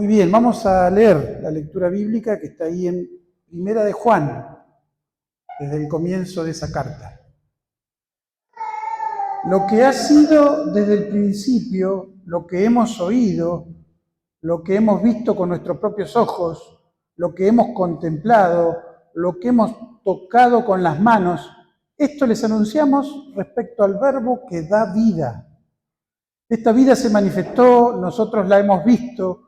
Muy bien, vamos a leer la lectura bíblica que está ahí en Primera de Juan, desde el comienzo de esa carta. Lo que ha sido desde el principio, lo que hemos oído, lo que hemos visto con nuestros propios ojos, lo que hemos contemplado, lo que hemos tocado con las manos, esto les anunciamos respecto al Verbo que da vida. Esta vida se manifestó, nosotros la hemos visto,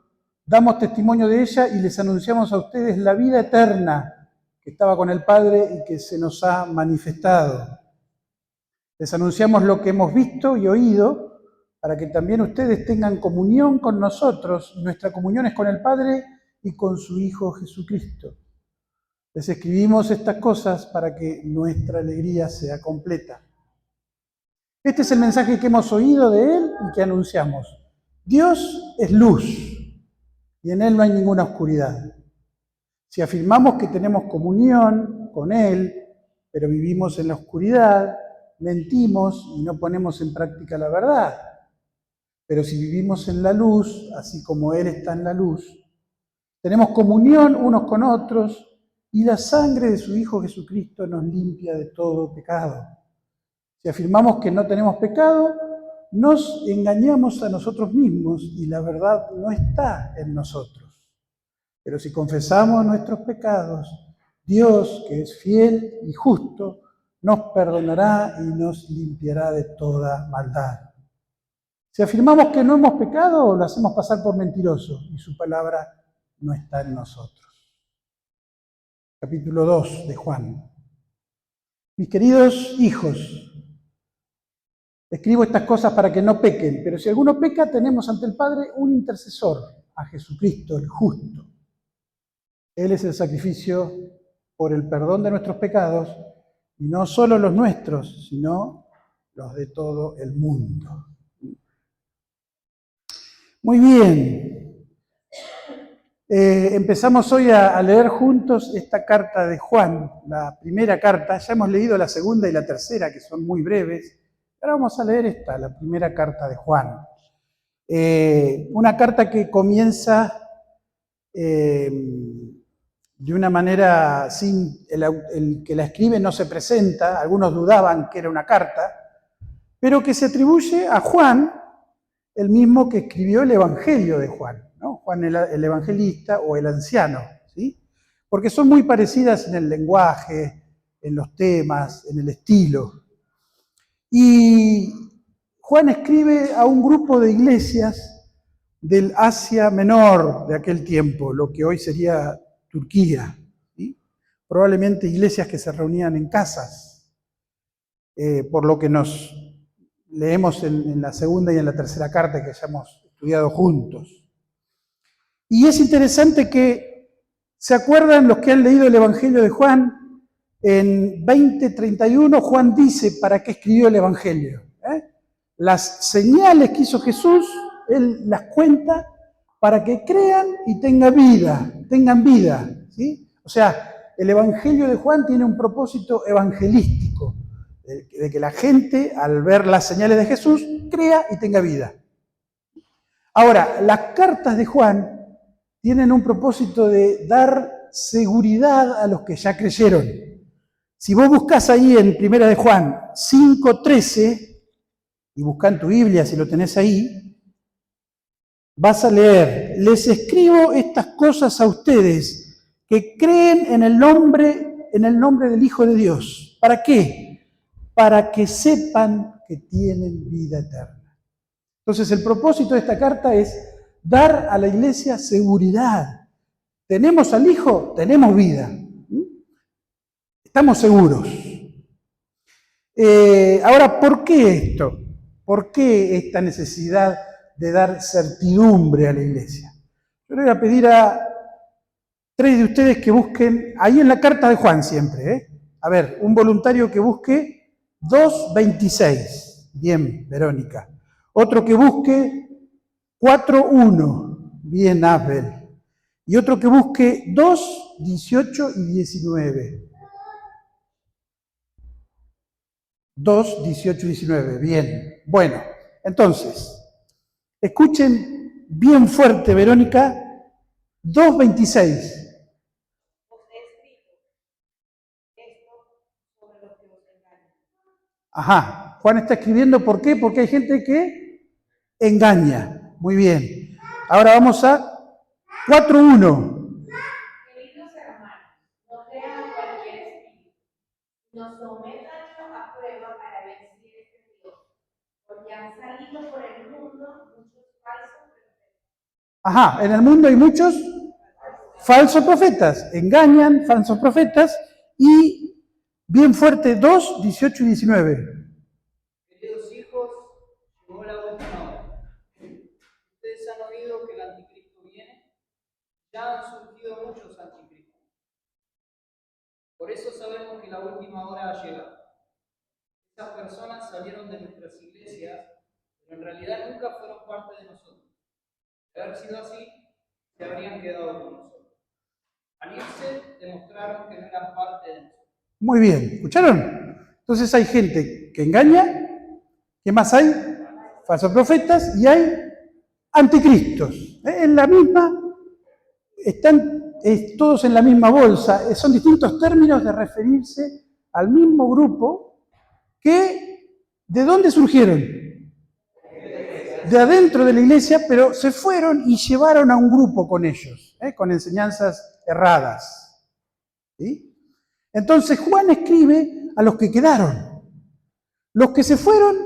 damos testimonio de ella y les anunciamos a ustedes la vida eterna que estaba con el Padre y que se nos ha manifestado. Les anunciamos lo que hemos visto y oído para que también ustedes tengan comunión con nosotros. Nuestra comunión es con el Padre y con su Hijo Jesucristo. Les escribimos estas cosas para que nuestra alegría sea completa. Este es el mensaje que hemos oído de Él y que anunciamos. Dios es luz y en Él no hay ninguna oscuridad. Si afirmamos que tenemos comunión con Él, pero vivimos en la oscuridad, mentimos y no ponemos en práctica la verdad. Pero si vivimos en la luz, así como Él está en la luz, tenemos comunión unos con otros y la sangre de su Hijo Jesucristo nos limpia de todo pecado. Si afirmamos que no tenemos pecado, nos engañamos a nosotros mismos y la verdad no está en nosotros. Pero si confesamos nuestros pecados, Dios, que es fiel y justo, nos perdonará y nos limpiará de toda maldad. Si afirmamos que no hemos pecado, lo hacemos pasar por mentiroso y su palabra no está en nosotros. Capítulo 2 de Juan. Mis queridos hijos, escribo estas cosas para que no pequen, pero si alguno peca, tenemos ante el Padre un intercesor, a Jesucristo, el justo. Él es el sacrificio por el perdón de nuestros pecados, y no solo los nuestros, sino los de todo el mundo. Muy bien. Empezamos hoy a leer juntos esta carta de Juan, la primera carta. Ya hemos leído la segunda y la tercera, que son muy breves. Ahora vamos a leer esta, la primera carta de Juan. Una carta que comienza de una manera sin... El que la escribe no se presenta, algunos dudaban que era una carta, pero que se atribuye a Juan, el mismo que escribió el Evangelio de Juan, ¿no? Juan el evangelista o el anciano, ¿sí? Porque son muy parecidas en el lenguaje, en los temas, en el estilo. Y Juan escribe a un grupo de iglesias del Asia Menor de aquel tiempo, lo que hoy sería Turquía, ¿sí? Probablemente iglesias que se reunían en casas, por lo que nos leemos en la segunda y en la tercera carta que ya hemos estudiado juntos. Y es interesante que, ¿se acuerdan los que han leído el Evangelio de Juan? En 20:31 Juan dice para qué escribió el Evangelio. Las señales que hizo Jesús, Él las cuenta para que crean y tengan vida, ¿sí? O sea, el Evangelio de Juan tiene un propósito evangelístico, de que la gente, al ver las señales de Jesús, crea y tenga vida. Ahora, las cartas de Juan tienen un propósito de dar seguridad a los que ya creyeron. Si vos buscás ahí en Primera de Juan 5:13, y buscá en tu Biblia si lo tenés ahí, vas a leer: les escribo estas cosas a ustedes que creen en el nombre del Hijo de Dios. ¿Para qué? Para que sepan que tienen vida eterna. Entonces el propósito de esta carta es dar a la iglesia seguridad. ¿Tenemos al Hijo? Tenemos vida. Estamos seguros. Ahora, ¿por qué esto? ¿Por qué esta necesidad de dar certidumbre a la iglesia? Yo le voy a pedir a 3 de ustedes que busquen, ahí en la carta de Juan siempre, a ver, un voluntario que busque 2:26. Bien, Verónica. Otro que busque 4:1. Bien, Abel. Y otro que busque 2:18 y 19. 2:18 y 19. Bien. Bueno, entonces, escuchen bien fuerte, Verónica, 2:26. Ajá, Juan está escribiendo, ¿por qué? Porque hay gente que engaña. Muy bien. Ahora vamos a 4:1. Queridos hermanos, no crean cualquier espíritu, no sometan a prueba para ver si es de Dios, porque han salido por el mundo muchos falsos profetas. Ajá, en el mundo hay muchos falsos profetas, engañan, falsos profetas, y bien fuerte, 2:18 y 19. Queridos hijos, llegó la última hora. Ustedes han oído que el anticristo viene. Ya han surgido muchos anticristos. Por eso sabemos que la última hora ha llegado. Esas personas salieron de nuestras iglesias, pero en realidad nunca fueron parte de nosotros. De haber sido así, se habrían quedado con nosotros. Al irse, demostraron que no eran parte de nosotros. Muy bien, ¿escucharon? Entonces hay gente que engaña, ¿qué más hay? Falsos profetas, y hay anticristos. En la misma, están todos en la misma bolsa, son distintos términos de referirse al mismo grupo que, ¿de dónde surgieron? De adentro de la iglesia, pero se fueron y llevaron a un grupo con ellos, con enseñanzas erradas. ¿Sí? Entonces Juan escribe a los que quedaron. Los que se fueron,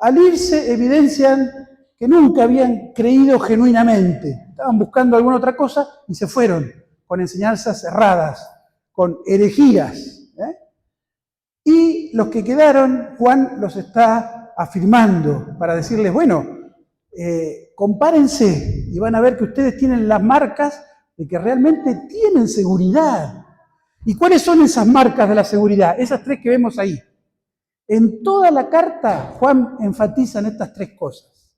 al irse, evidencian que nunca habían creído genuinamente. Estaban buscando alguna otra cosa y se fueron con enseñanzas erradas, con herejías. Y los que quedaron, Juan los está afirmando para decirles, bueno, compárense y van a ver que ustedes tienen las marcas de que realmente tienen seguridad. ¿Y cuáles son esas marcas de la seguridad? Esas tres que vemos ahí. En toda la carta, Juan enfatiza en estas tres cosas.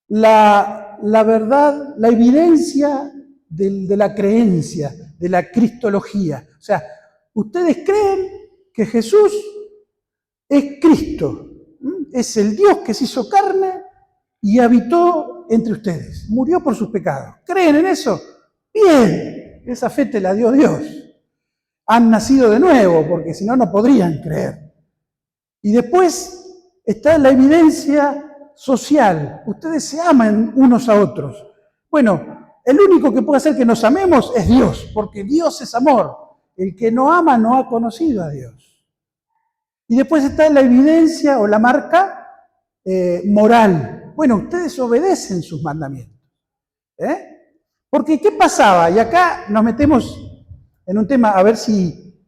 La verdad, la evidencia de la creencia, de la cristología. O sea, ustedes creen que Jesús es Cristo, es el Dios que se hizo carne y habitó entre ustedes, murió por sus pecados. ¿Creen en eso? Bien, esa fe te la dio Dios. Han nacido de nuevo, porque si no, no podrían creer. Y después está la evidencia social. Ustedes se aman unos a otros. Bueno, el único que puede hacer que nos amemos es Dios, porque Dios es amor. El que no ama no ha conocido a Dios. Y después está la evidencia o la marca moral. Bueno, ustedes obedecen sus mandamientos. Porque, ¿qué pasaba? Y acá nos metemos en un tema, a ver si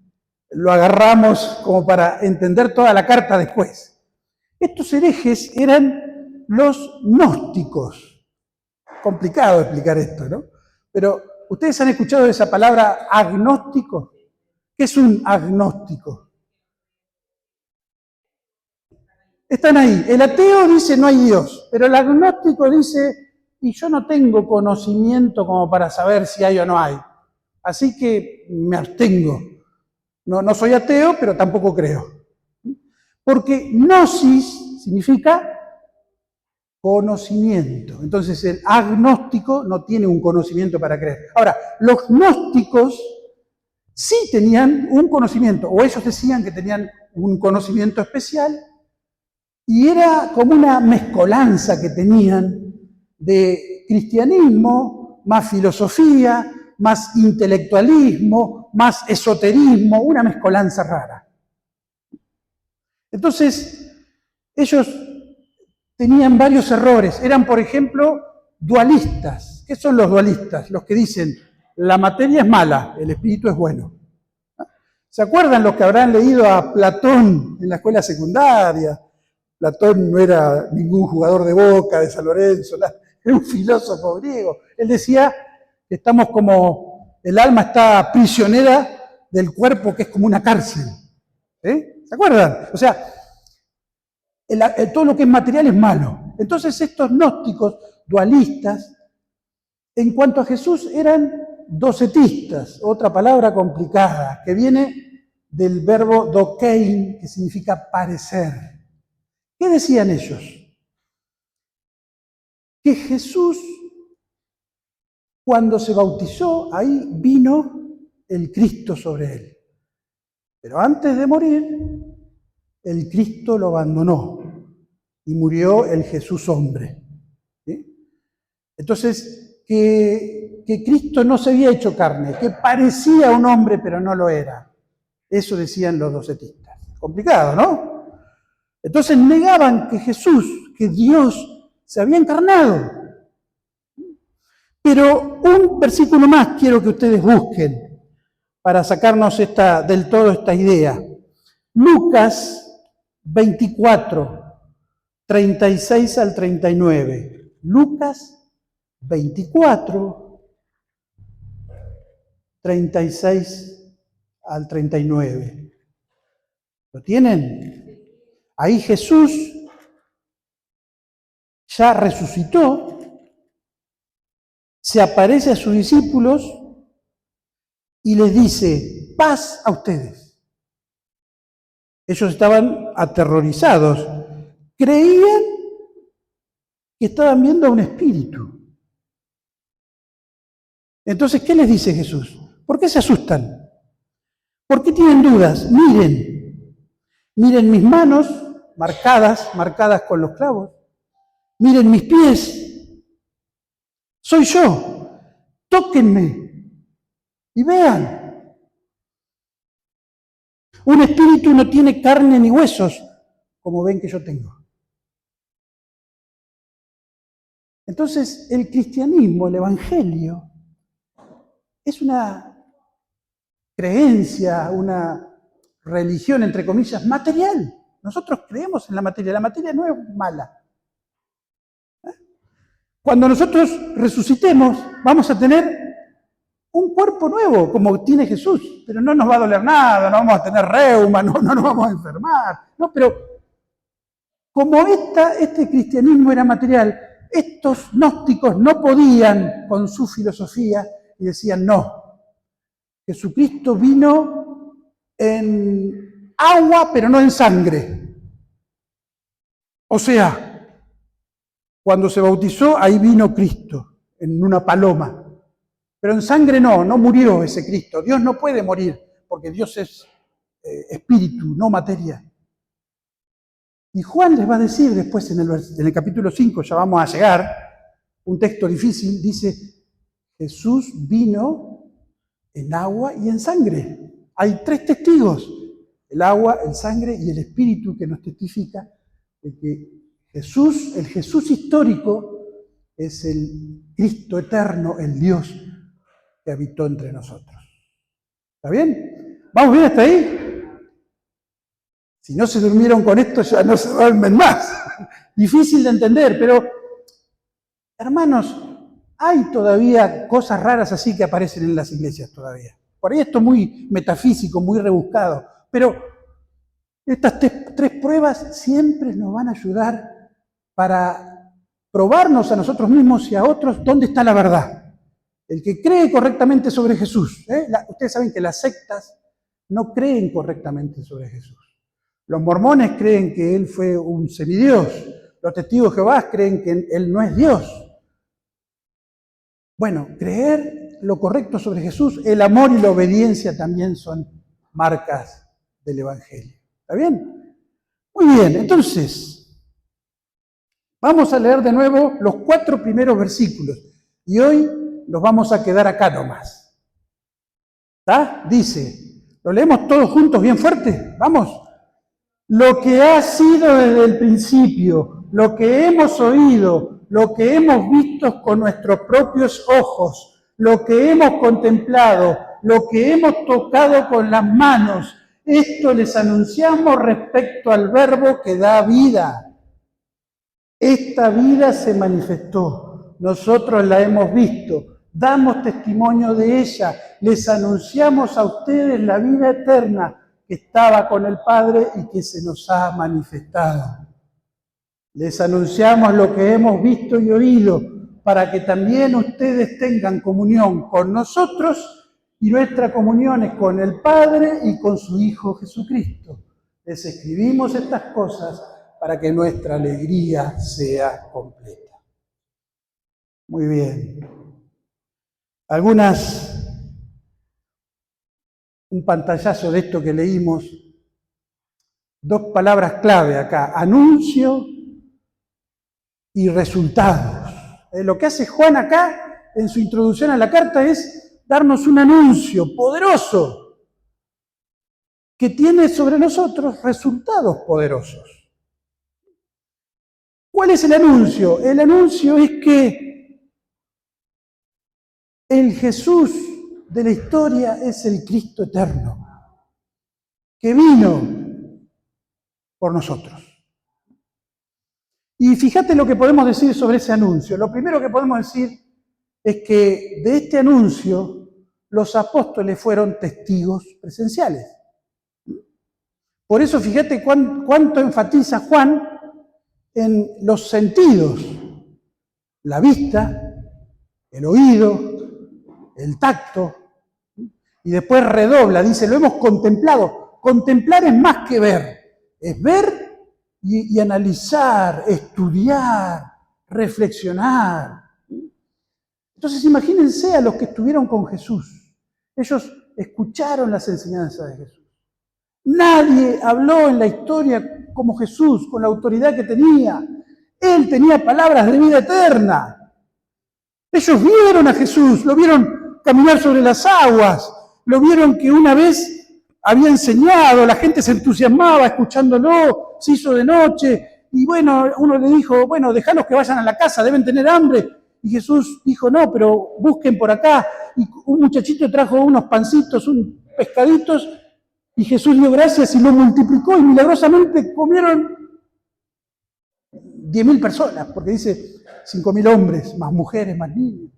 lo agarramos como para entender toda la carta después. Estos herejes eran los gnósticos. Complicado explicar esto, ¿no? Pero, ¿ustedes han escuchado esa palabra agnóstico? ¿Qué es un agnóstico? Están ahí. El ateo dice no hay Dios, pero el agnóstico dice, y yo no tengo conocimiento como para saber si hay o no hay. Así que me abstengo. No soy ateo, pero tampoco creo. Porque gnosis significa conocimiento. Entonces el agnóstico no tiene un conocimiento para creer. Ahora, los gnósticos sí tenían un conocimiento, o ellos decían que tenían un conocimiento especial, y era como una mezcolanza que tenían de cristianismo, más filosofía, más intelectualismo, más esoterismo, una mezcolanza rara. Entonces, ellos tenían varios errores. Eran, por ejemplo, dualistas. ¿Qué son los dualistas? Los que dicen, la materia es mala, el espíritu es bueno. ¿Se acuerdan los que habrán leído a Platón en la escuela secundaria? Platón no era ningún jugador de Boca, de San Lorenzo, era un filósofo griego. Él decía que estamos como, el alma está prisionera del cuerpo, que es como una cárcel. ¿Se acuerdan? O sea, todo lo que es material es malo. Entonces estos gnósticos dualistas, en cuanto a Jesús, eran docetistas, otra palabra complicada, que viene del verbo dokein, que significa parecer. ¿Qué decían ellos? Que Jesús Cuando se bautizó, ahí vino el Cristo sobre él. Pero antes de morir, el Cristo lo abandonó y murió el Jesús hombre. ¿Sí? Entonces, que Cristo no se había hecho carne, que parecía un hombre pero no lo era. Eso decían los docetistas. Complicado, ¿no? Entonces negaban que Jesús, que Dios, se había encarnado. Pero un versículo más quiero que ustedes busquen para sacarnos del todo esta idea. Lucas 24, 36 al 39. Lucas 24, 36 al 39. ¿Lo tienen? Ahí Jesús ya resucitó, se aparece a sus discípulos y les dice, paz a ustedes. Ellos estaban aterrorizados, creían que estaban viendo a un espíritu. Entonces, ¿qué les dice Jesús? ¿Por qué se asustan? ¿Por qué tienen dudas? Miren mis manos marcadas con los clavos. Miren mis pies. Soy yo. Tóquenme y vean. Un espíritu no tiene carne ni huesos, como ven que yo tengo. Entonces, el cristianismo, el evangelio, es una creencia, una religión, entre comillas, material. Nosotros creemos en la materia no es mala. Cuando nosotros resucitemos, vamos a tener un cuerpo nuevo, como tiene Jesús, pero no nos va a doler nada, no vamos a tener reuma, no nos vamos a enfermar. No, pero como este cristianismo era material, estos gnósticos no podían con su filosofía y decían, no, Jesucristo vino en agua, pero no en sangre. O sea, cuando se bautizó, ahí vino Cristo, en una paloma. Pero en sangre no murió ese Cristo. Dios no puede morir, porque Dios es espíritu, no materia. Y Juan les va a decir después en el capítulo 5, ya vamos a llegar, un texto difícil, dice, Jesús vino en agua y en sangre. Hay 3 testigos, el agua, el sangre y el espíritu que nos testifica de que Jesús, el Jesús histórico, es el Cristo eterno, el Dios que habitó entre nosotros. ¿Está bien? ¿Vamos bien hasta ahí? Si no se durmieron con esto, ya no se duermen más. Difícil de entender, pero, hermanos, hay todavía cosas raras así que aparecen en las iglesias todavía. Por ahí esto es muy metafísico, muy rebuscado, pero estas 3 pruebas siempre nos van a ayudar para probarnos a nosotros mismos y a otros dónde está la verdad. El que cree correctamente sobre Jesús. Ustedes saben que las sectas no creen correctamente sobre Jesús. Los mormones creen que Él fue un semidios. Los testigos de Jehová creen que Él no es Dios. Bueno, creer lo correcto sobre Jesús, el amor y la obediencia también son marcas del Evangelio. ¿Está bien? Muy bien, entonces, vamos a leer de nuevo los 4 primeros versículos. Y hoy nos vamos a quedar acá nomás. ¿Está? Dice, ¿lo leemos todos juntos bien fuerte? Vamos. Lo que ha sido desde el principio, lo que hemos oído, lo que hemos visto con nuestros propios ojos, lo que hemos contemplado, lo que hemos tocado con las manos, esto les anunciamos respecto al Verbo que da vida. Esta vida se manifestó, nosotros la hemos visto, damos testimonio de ella, les anunciamos a ustedes la vida eterna que estaba con el Padre y que se nos ha manifestado. Les anunciamos lo que hemos visto y oído, para que también ustedes tengan comunión con nosotros, y nuestra comunión es con el Padre y con su Hijo Jesucristo. Les escribimos estas cosas para que nuestra alegría sea completa. Muy bien. un pantallazo de esto que leímos, dos palabras clave acá, anuncio y resultados. Lo que hace Juan acá en su introducción a la carta es darnos un anuncio poderoso que tiene sobre nosotros resultados poderosos. ¿Cuál es el anuncio? El anuncio es que el Jesús de la historia es el Cristo eterno, que vino por nosotros. Y fíjate lo que podemos decir sobre ese anuncio. Lo primero que podemos decir es que de este anuncio los apóstoles fueron testigos presenciales. Por eso fíjate cuánto enfatiza Juan en los sentidos, la vista, el oído, el tacto, y después redobla, dice, lo hemos contemplado. Contemplar es más que ver, es ver y analizar, estudiar, reflexionar. Entonces imagínense a los que estuvieron con Jesús. Ellos escucharon las enseñanzas de Jesús. Nadie habló en la historia como Jesús, con la autoridad que tenía. Él tenía palabras de vida eterna. Ellos vieron a Jesús, lo vieron caminar sobre las aguas, lo vieron que una vez había enseñado, la gente se entusiasmaba escuchándolo, se hizo de noche, y bueno, uno le dijo, bueno, déjalos que vayan a la casa, deben tener hambre. Y Jesús dijo, no, pero busquen por acá. Y un muchachito trajo unos pancitos, unos pescaditos, y Jesús dio gracias y lo multiplicó, y milagrosamente comieron 10.000 personas, porque dice 5.000 hombres, más mujeres, más niños.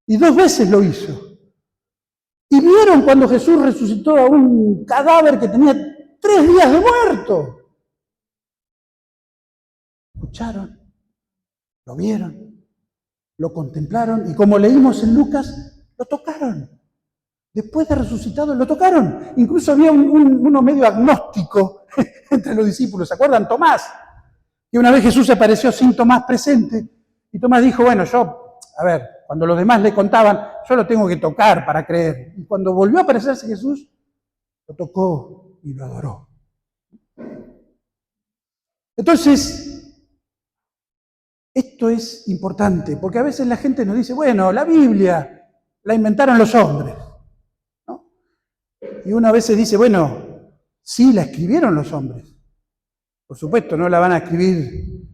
Y 2 veces lo hizo. Y vieron cuando Jesús resucitó a un cadáver que tenía 3 días de muerto. Escucharon, lo vieron, lo contemplaron y como leímos en Lucas, lo tocaron. Después de resucitado, lo tocaron. Incluso había uno medio agnóstico entre los discípulos. ¿Se acuerdan? Tomás. Y una vez Jesús se apareció sin Tomás presente. Y Tomás dijo, bueno, cuando los demás le contaban, yo lo tengo que tocar para creer. Y cuando volvió a aparecerse Jesús, lo tocó y lo adoró. Entonces, esto es importante, porque a veces la gente nos dice, bueno, la Biblia la inventaron los hombres. ¿No? Y uno a veces dice, bueno, sí, la escribieron los hombres. Por supuesto, no la van a escribir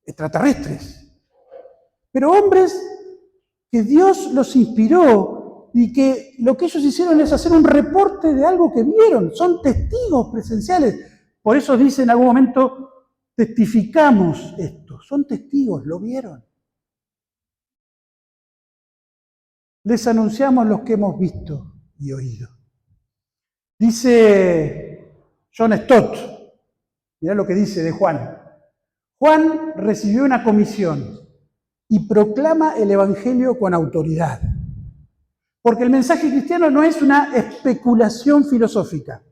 extraterrestres. Pero hombres que Dios los inspiró y que lo que ellos hicieron es hacer un reporte de algo que vieron. Son testigos presenciales. Por eso dice en algún momento, testificamos esto. Son testigos, lo vieron. Les anunciamos los que hemos visto y oído. Dice John Stott, mirá lo que dice de Juan. Juan recibió una comisión y proclama el Evangelio con autoridad. Porque el mensaje cristiano no es una especulación filosófica,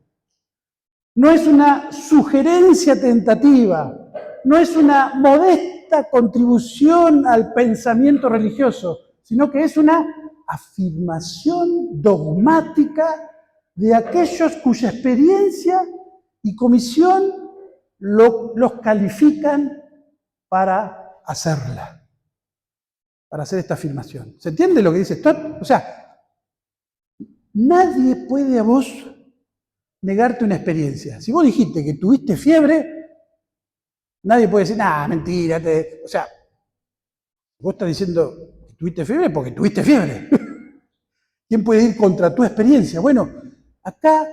no es una sugerencia tentativa, no es una modesta contribución al pensamiento religioso, sino que es una afirmación dogmática de aquellos cuya experiencia y comisión los califican para hacerla, para hacer esta afirmación. ¿Se entiende lo que dice Stott? O sea, nadie puede a vos negarte una experiencia. Si vos dijiste que tuviste fiebre, nadie puede decir, mentira. O sea, vos estás diciendo que tuviste fiebre porque tuviste fiebre. ¿Quién puede ir contra tu experiencia? Bueno, acá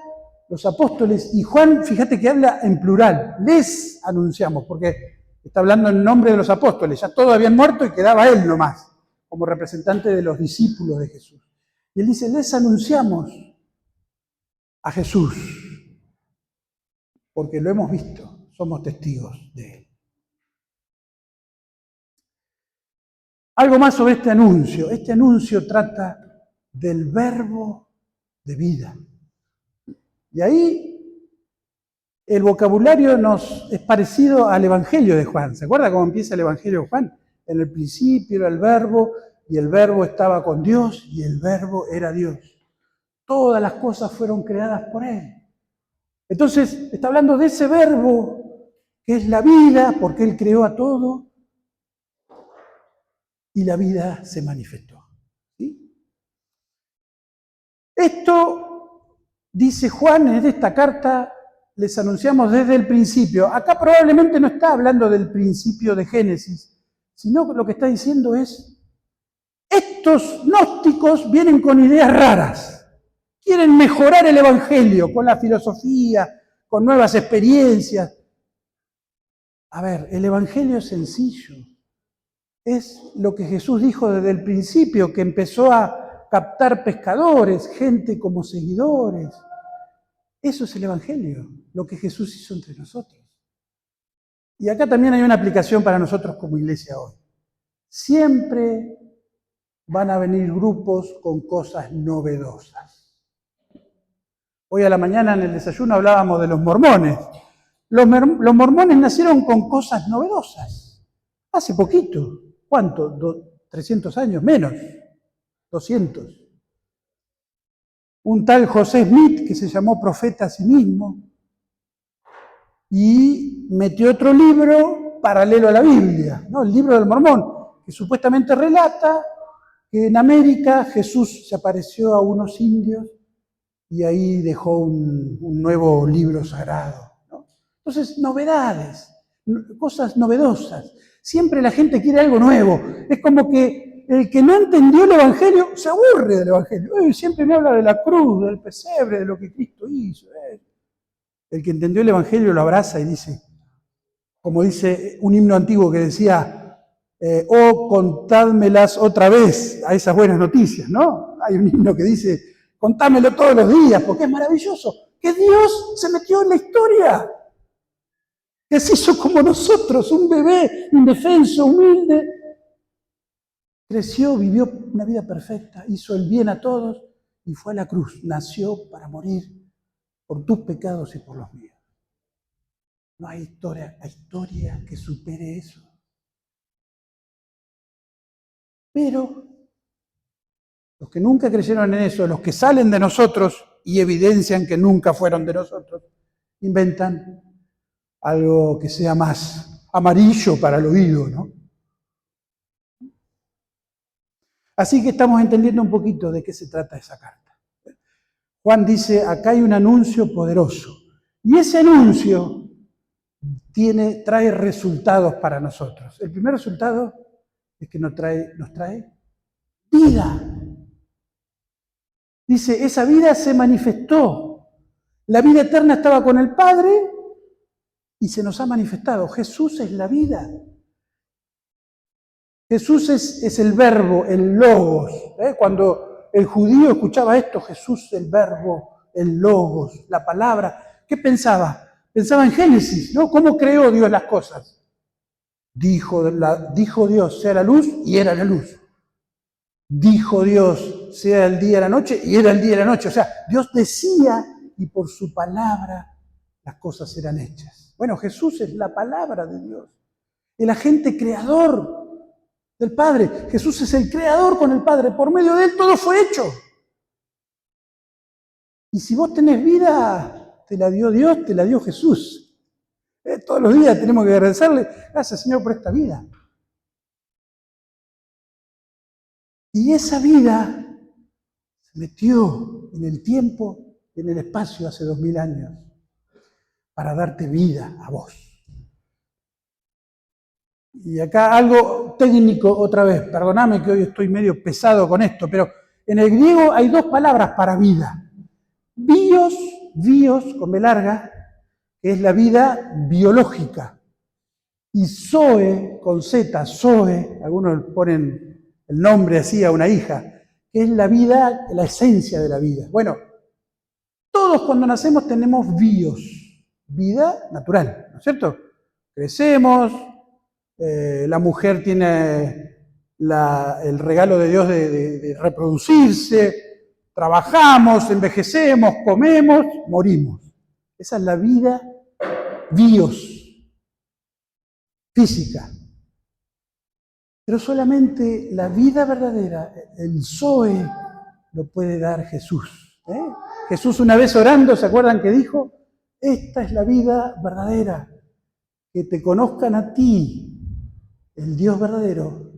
los apóstoles, y Juan, fíjate que habla en plural, les anunciamos, porque está hablando en nombre de los apóstoles, ya todos habían muerto y quedaba él nomás, como representante de los discípulos de Jesús. Y él dice, les anunciamos a Jesús, porque lo hemos visto, somos testigos de él. Algo más sobre este anuncio. Este anuncio trata del verbo de vida. Y ahí el vocabulario es parecido al Evangelio de Juan. ¿Se acuerda cómo empieza el Evangelio de Juan? En el principio era el verbo, y el Verbo estaba con Dios, y el Verbo era Dios. Todas las cosas fueron creadas por Él. Entonces, está hablando de ese Verbo, que es la vida, porque Él creó a todo, y la vida se manifestó. ¿Sí? Esto, dice Juan en esta carta, les anunciamos desde el principio. Acá probablemente no está hablando del principio de Génesis, sino que lo que está diciendo es, estos gnósticos vienen con ideas raras, quieren mejorar el Evangelio con la filosofía, con nuevas experiencias. A ver, el Evangelio es sencillo. Es lo que Jesús dijo desde el principio, que empezó a captar pescadores, gente como seguidores. Eso es el Evangelio, lo que Jesús hizo entre nosotros. Y acá también hay una aplicación para nosotros como iglesia hoy. Siempre van a venir grupos con cosas novedosas. Hoy a la mañana en el desayuno hablábamos de los mormones. Los mormones nacieron con cosas novedosas. Hace poquito. ¿Cuánto? 300 años, menos. 200. Un tal José Smith, que se llamó profeta a sí mismo, y metió otro libro paralelo a la Biblia, ¿no? El libro del Mormón, que supuestamente relata que en América Jesús se apareció a unos indios y ahí dejó un nuevo libro sagrado, ¿no? Entonces, novedades, cosas novedosas. Siempre la gente quiere algo nuevo. Es como que el que no entendió el Evangelio se aburre del Evangelio. Siempre me habla de la cruz, del pesebre, de lo que Cristo hizo. El que entendió el Evangelio lo abraza y dice, como dice un himno antiguo que decía, oh, contádmelas otra vez a esas buenas noticias, ¿no? Hay un himno que dice, contámelo todos los días, porque es maravilloso, que Dios se metió en la historia, que se hizo como nosotros, un bebé indefenso, humilde, creció, vivió una vida perfecta, hizo el bien a todos y fue a la cruz, nació para morir por tus pecados y por los míos. No hay historia que supere eso. Pero los que nunca creyeron en eso, los que salen de nosotros y evidencian que nunca fueron de nosotros, inventan algo que sea más amarillo para el oído, ¿no? Así que estamos entendiendo un poquito de qué se trata esa carta. Juan dice, acá hay un anuncio poderoso. Y ese anuncio trae resultados para nosotros. El primer resultado es que nos trae vida. Dice, esa vida se manifestó. La vida eterna estaba con el Padre y se nos ha manifestado. Jesús es la vida. Jesús es el verbo, el logos. Cuando el judío escuchaba esto, Jesús, el verbo, el logos, la palabra, ¿qué pensaba? Pensaba en Génesis, ¿no? ¿Cómo creó Dios las cosas? Dijo Dios, sea la luz, y era la luz. Dijo Dios, sea el día y la noche, y era el día y la noche. O sea, Dios decía, y por su palabra las cosas eran hechas. Bueno, Jesús es la palabra de Dios, el agente creador del Padre. Jesús es el creador con el Padre. Por medio de Él todo fue hecho. Y si vos tenés vida, te la dio Dios, te la dio Jesús. Todos los días tenemos que agradecerle, gracias Señor por esta vida. Y esa vida se metió en el tiempo, en el espacio hace 2000 años, para darte vida a vos. Y acá algo técnico otra vez, perdoname que hoy estoy medio pesado con esto, pero en el griego hay dos palabras para vida. Bios, con B larga, que es la vida biológica. Y zoe, con Z, zoe, algunos ponen el nombre así a una hija, que es la vida, la esencia de la vida. Bueno, todos cuando nacemos tenemos bios, vida natural, ¿no es cierto? Crecemos, la mujer tiene el regalo de Dios de reproducirse, trabajamos, envejecemos, comemos, morimos. Esa es la vida bios, física. Pero solamente la vida verdadera, el Zoe, lo puede dar Jesús. Jesús una vez orando, ¿se acuerdan que dijo? Esta es la vida verdadera, que te conozcan a ti, el Dios verdadero,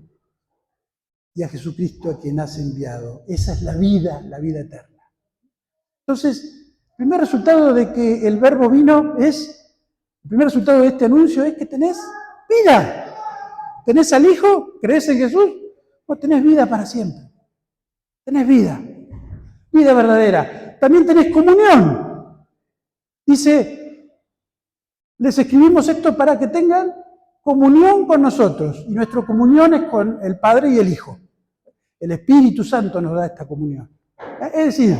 y a Jesucristo a quien has enviado. Esa es la vida eterna. Entonces, el primer resultado de que el Verbo vino es, el primer resultado de este anuncio es que tenés vida. ¿Tenés al Hijo? ¿Crees en Jesús? Vos tenés vida para siempre. Tenés vida verdadera. También tenés comunión. Dice, les escribimos esto para que tengan comunión con nosotros. Y nuestra comunión es con el Padre y el Hijo. El Espíritu Santo nos da esta comunión. Es decir,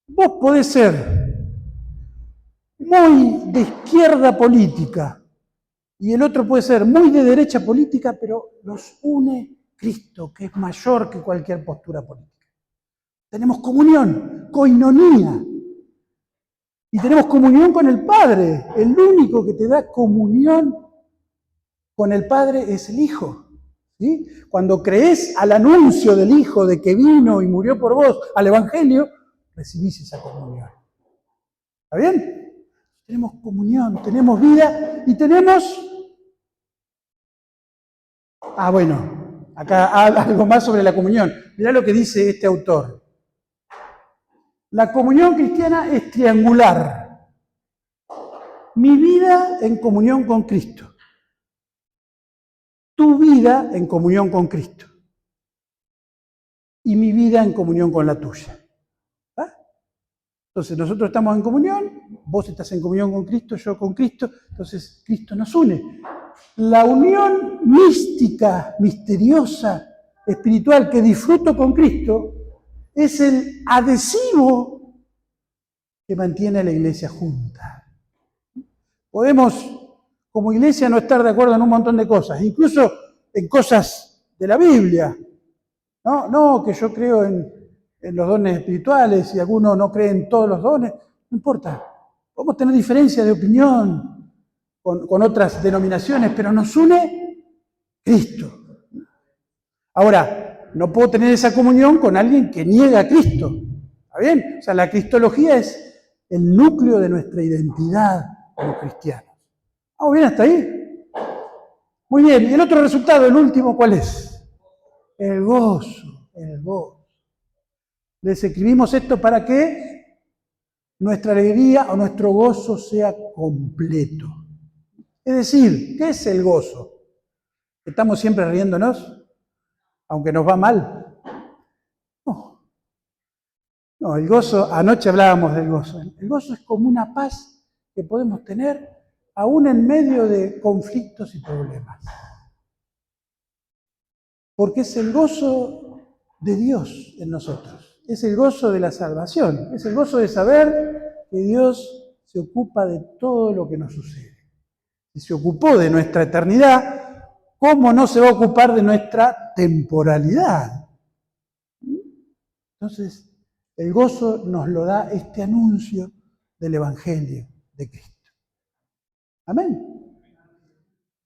vos podés ser muy de izquierda política y el otro puede ser muy de derecha política, pero los une Cristo, que es mayor que cualquier postura política. Tenemos comunión, koinonía. Y tenemos comunión con el Padre. El único que te da comunión con el Padre es el Hijo. ¿Sí? Cuando crees al anuncio del Hijo de que vino y murió por vos, al Evangelio, recibís esa comunión. ¿Está bien? Tenemos comunión, tenemos vida y tenemos... bueno, acá algo más sobre la comunión. Mirá lo que dice este autor. La comunión cristiana es triangular. Mi vida en comunión con Cristo. Tu vida en comunión con Cristo. Y mi vida en comunión con la tuya. ¿Ah? Entonces nosotros estamos en comunión, vos estás en comunión con Cristo, yo con Cristo, entonces Cristo nos une. La unión mística, misteriosa, espiritual que disfruto con Cristo es el adhesivo que mantiene a la iglesia junta. Podemos, como iglesia, no estar de acuerdo en un montón de cosas, incluso en cosas de la Biblia. No, que yo creo en los dones espirituales y algunos no creen en todos los dones, no importa. Podemos tener diferencias de opinión con otras denominaciones, pero nos une Cristo. Ahora, no puedo tener esa comunión con alguien que niega a Cristo. ¿Está bien? O sea, la cristología es el núcleo de nuestra identidad como cristianos. ¿Vamos bien hasta ahí? Muy bien. ¿Y el otro resultado, el último, cuál es? El gozo, el gozo. Les escribimos esto para que nuestra alegría o nuestro gozo sea completo. Es decir, ¿qué es el gozo? ¿Estamos siempre riéndonos? Aunque nos va mal. No, el gozo, anoche hablábamos del gozo. El gozo es como una paz que podemos tener aún en medio de conflictos y problemas. Porque es el gozo de Dios en nosotros. Es el gozo de la salvación. Es el gozo de saber que Dios se ocupa de todo lo que nos sucede. Si se ocupó de nuestra eternidad, ¿cómo no se va a ocupar de nuestra temporalidad? Entonces, el gozo nos lo da este anuncio del Evangelio de Cristo. Amén.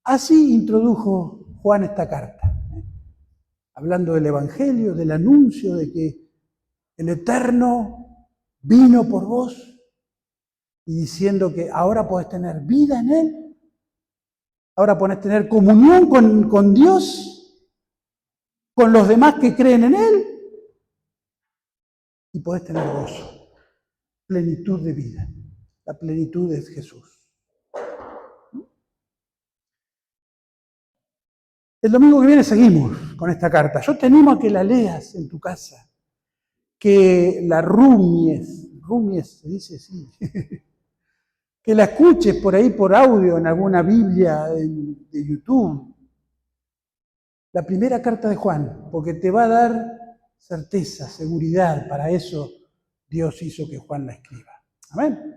Así introdujo Juan esta carta, hablando del Evangelio, del anuncio de que el Eterno vino por vos y diciendo que ahora podés tener vida en Él, ahora podés tener comunión con Dios, con los demás que creen en Él, y podés tener gozo, plenitud de vida. La plenitud es Jesús. El domingo que viene seguimos con esta carta. Yo te animo a que la leas en tu casa, que la rumies, se dice así, que la escuches por ahí por audio en alguna Biblia de YouTube. La primera carta de Juan, porque te va a dar certeza, seguridad. Para eso Dios hizo que Juan la escriba. Amén.